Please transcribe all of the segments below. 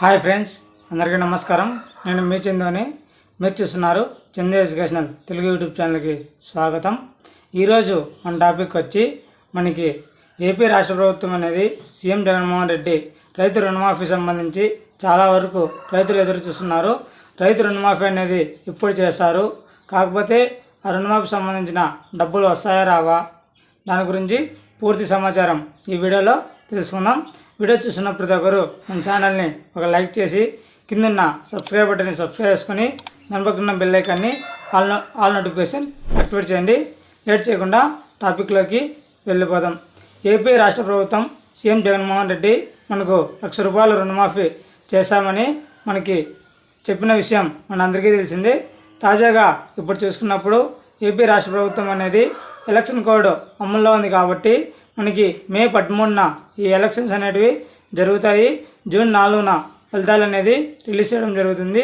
Hi friends, అందరికీ నమస్కారం. నేను మీ చందుని. మీరు చూస్తున్నారు చందు ఎడ్యుకేషనల్ తెలుగు యూట్యూబ్ ఛానల్కి స్వాగతం. ఈరోజు మన టాపిక్ వచ్చి మనకి ఏపీ రాష్ట్ర ప్రభుత్వం అనేది సీఎం జగన్మోహన్ రెడ్డి రైతు రుణమాఫీ సంబంధించి చాలా వరకు రైతులు ఎదురు చూస్తున్నారు. రైతు రుణమాఫీ అనేది ఇప్పుడు చేస్తారు, కాకపోతే ఆ రుణమాఫీ సంబంధించిన డబ్బులు వస్తాయా రావా, దాని గురించి పూర్తి సమాచారం ఈ వీడియోలో తెలుసుకుందాం. వీడియో చూసిన ప్రతి ఒక్కరు మన ఛానల్ని ఒక లైక్ చేసి కిందన్న సబ్స్క్రైబ్ బటన్ని సబ్స్క్రైబ్ చేసుకుని దాని పక్కన బెల్ ఐకాన్ని ఆల్ నోటిఫికేషన్ యాక్టివేట్ చేయండి. లేట్ చేయకుండా టాపిక్లోకి వెళ్ళిపోదాం. ఏపీ రాష్ట్ర ప్రభుత్వం సీఎం జగన్మోహన్ రెడ్డి మనకు ₹1,00,000 రుణమాఫీ చేశామని మనకి చెప్పిన విషయం మనందరికీ తెలిసిందే. తాజాగా ఇప్పుడు చూసుకున్నప్పుడు ఏపీ రాష్ట్ర ప్రభుత్వం అనేది ఎలక్షన్ కోడ్ అమల్లో ఉంది కాబట్టి మనకి మే 13న ఈ ఎలక్షన్స్ అనేటివి జరుగుతాయి. జూన్ 4న ఫలితాలు అనేది రిలీజ్ చేయడం జరుగుతుంది.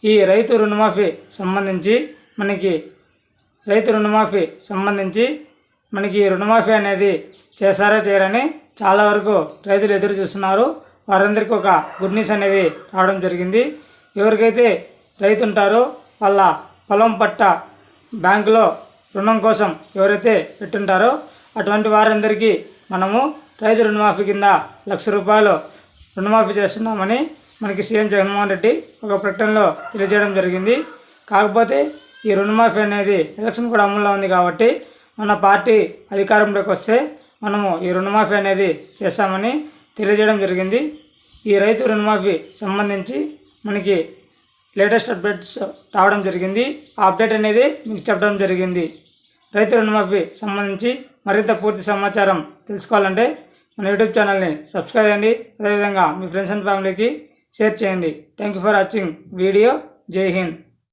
ఈ రైతు రుణమాఫీ సంబంధించి మనకి రుణమాఫీ అనేది చేశారా చేయరని చాలా వరకు రైతులు ఎదురు చూస్తున్నారు. వారందరికీ ఒక గుడ్ న్యూస్ అనేది రావడం జరిగింది. ఎవరికైతే రైతు ఉంటారో వాళ్ళ పొలం పట్ట బ్యాంకులో రుణం కోసం ఎవరైతే పెట్టుంటారో అటువంటి వారందరికీ మనము రైతు రుణమాఫీ కింద ₹1,00,000 రుణమాఫీ చేస్తున్నామని మనకి సీఎం జగన్మోహన్ రెడ్డి ఒక ప్రకటనలో తెలియజేయడం జరిగింది. కాకపోతే ఈ రుణమాఫీ అనేది ఎలక్షన్ కూడా అమల్లో ఉంది కాబట్టి మన పార్టీ అధికారంలోకి వస్తే మనము ఈ రుణమాఫీ అనేది చేస్తామని తెలియజేయడం జరిగింది. ఈ రైతు రుణమాఫీ సంబంధించి మనకి లేటెస్ట్ అప్డేట్స్ రావడం జరిగింది. ఆ అప్డేట్ అనేది మీకు చెప్పడం జరిగింది. రైతు రుణమాఫీ సంబంధించి మరింత పూర్తి సమాచారం తెలుసుకోవాలంటే మన యూట్యూబ్ ఛానల్ని సబ్స్క్రైబ్ చేయండి. అదేవిధంగా మీ ఫ్రెండ్స్ అండ్ ఫ్యామిలీకి షేర్ చేయండి. Thank you for watching video. జై హింద్.